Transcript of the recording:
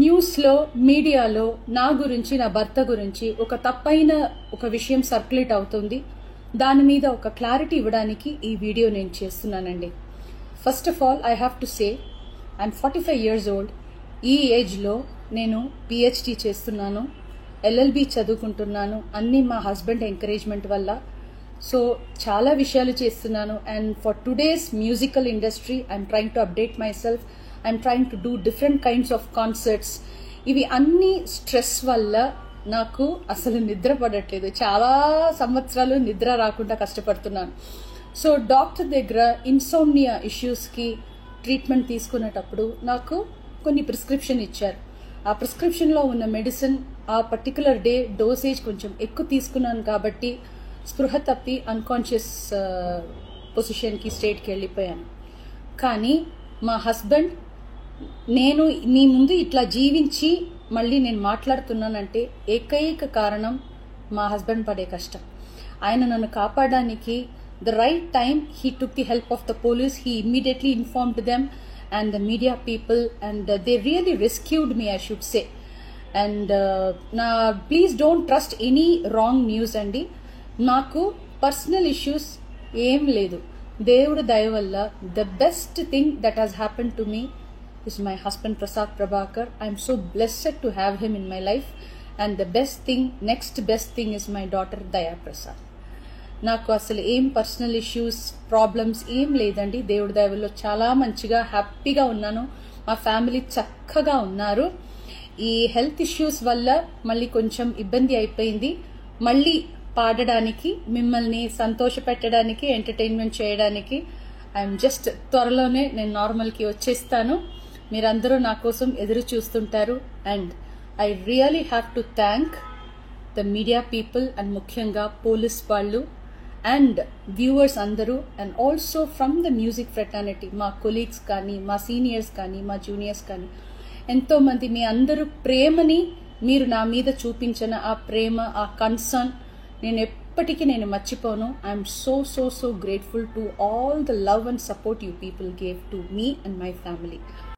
న్యూస్లో మీడియాలో నా గురించి నా భర్త గురించి ఒక తప్పైన ఒక విషయం సర్క్యులేట్ అవుతుంది. దాని మీద ఒక క్లారిటీ ఇవ్వడానికి ఈ వీడియో నేను చేస్తున్నానండి. First of all I have to say I'm 45 years old. ఈ ఏజ్లో నేను PhD చేస్తున్నాను, LLB చదువుకుంటున్నాను, అన్నీ మా హస్బెండ్ ఎంకరేజ్మెంట్ వల్ల. సో చాలా విషయాలు చేస్తున్నాను. And for today's musical industry I'm trying to update my self. I'm trying to do different kinds of concerts. ఇవి అన్ని స్ట్రెస్ వల్ల నాకు అసలు నిద్ర పడట్లేదు. చాలా సంవత్సరాలు నిద్ర రాకుండా కష్టపడుతున్నాను. సో డాక్టర్ దగ్గర ఇన్సోమ్నియా ఇష్యూస్కి ట్రీట్మెంట్ తీసుకునేటప్పుడు నాకు కొన్ని ప్రిస్క్రిప్షన్ ఇచ్చారు. ఆ ప్రిస్క్రిప్షన్లో ఉన్న మెడిసిన్ ఆ పర్టికులర్ డే డోసేజ్ కొంచెం ఎక్కువ తీసుకున్నాను కాబట్టి స్పృహ తప్పి అన్కాన్షియస్ పొజిషన్కి స్టేట్కి వెళ్ళిపోయాను. కానీ మా హస్బెండ్, నేను మీ ముందు ఇట్లా జీవించి మళ్ళీ నేను మాట్లాడుతున్నానంటే ఏకైక కారణం మా హస్బెండ్ పడే కష్టం. ఆయన నన్ను కాపాడడానికి the right time he took the help of the police. He immediately informed them and the media people, and they really rescued me, I should say. And please don't trust any wrong news andi. Naku personal issues em ledu. Devudu daya valla the best thing that has happened to me is my husband Prasad Prabhakar. I am so blessed to have him in my life, and the next best thing is my daughter Daya Prasad. నాకు అసలు ఏం personal issues problems ఏం లేదండి. దేవుడి దయ వల్ల చాలా మంచిగా హ్యాపీగా ఉన్నాను. మా ఫ్యామిలీ చక్కగా ఉన్నారు. ఈ హెల్త్ ఇష్యూస్ వల్ల మళ్ళీ కొంచెం ఇబ్బంది అయిపోయింది. మళ్ళీ పాడడానికి, మిమ్మల్ని సంతోష పెట్టడానికి, ఎంటర్టైన్మెంట్ చేయడానికి ఐఎమ్ జస్ట్ త్వరలోనే నేను నార్మల్కి వచ్చేస్తాను. మీరందరూ నా కోసం ఎదురు చూస్తుంటారు. And I really have to thank the media people and ముఖ్యంగా పోలీస్ వాళ్ళు అండ్ వ్యూవర్స్ అందరూ, and also from the music fraternity, మా కొలీగ్స్ కానీ, మా సీనియర్స్ కానీ, మా జూనియర్స్ కానీ, ఎంతోమంది మీ అందరూ ప్రేమని మీరు నా మీద చూపించిన ఆ ప్రేమ, ఆ కన్సర్న్ నేను ఎప్పటికీ మర్చిపోను. I'm so grateful to all the love and support you people gave to me and my family.